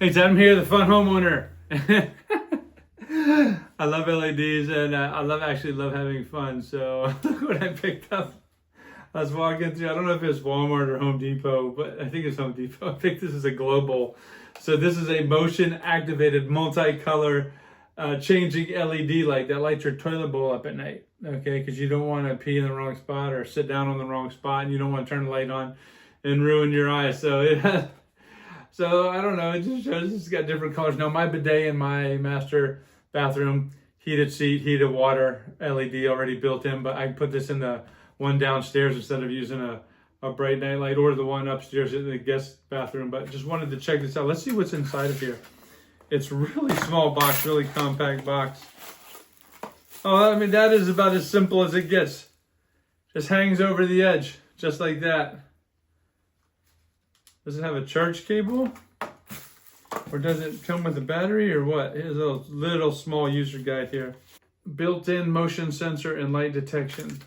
Hey, Ted, I'm here, the fun homeowner. I love LEDs and I actually love having fun. So look what I picked up. I was walking through, I don't know if it's Walmart or Home Depot, but I think it's Home Depot. I picked this as a global. So this is a motion activated multicolor changing LED light that lights your toilet bowl up at night. Okay, because you don't want to pee in the wrong spot or sit down on the wrong spot, and you don't want to turn the light on and ruin your eyes. So it has, so I don't know, it just shows it's got different colors. Now my bidet in my master bathroom, heated seat, heated water, LED already built in, but I put this in the one downstairs instead of using a bright night light, or the one upstairs in the guest bathroom. But just wanted to check this out. Let's see what's inside of here. It's really small box, really compact box. Oh, I mean, that is about as simple as it gets. Just hangs over the edge, just like that. Does it have a charge cable? Or does it come with a battery or what? Here's a little small user guide here. Built-in motion sensor and light detection.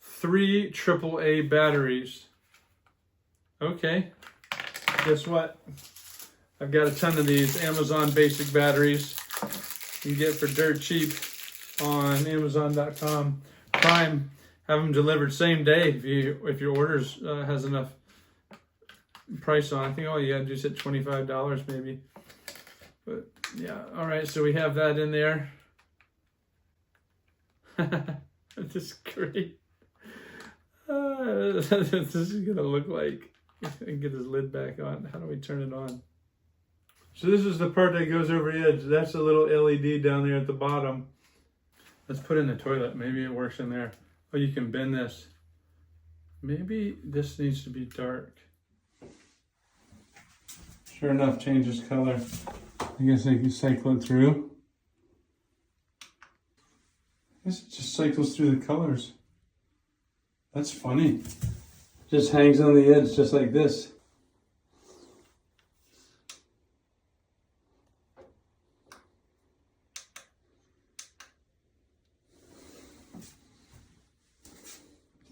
3 AAA batteries. Okay, guess what? I've got a ton of these Amazon basic batteries you can get for dirt cheap on Amazon.com. Prime, have them delivered same day if your orders has enough price on. I think all you gotta do is hit $25 maybe. But yeah, all right. So we have that in there. This is great. This is gonna look like. I can get this lid back on. How do we turn it on? So this is the part that goes over the edge. That's a little LED down there at the bottom. Let's put it in the toilet. Maybe it works in there. Oh, you can bend this. Maybe this needs to be dark. Sure enough, changes color. I guess I can cycle it through. I guess it just cycles through the colors. That's funny. Just hangs on the edge just like this.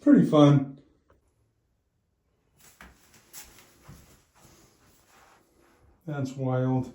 Pretty fun. That's wild.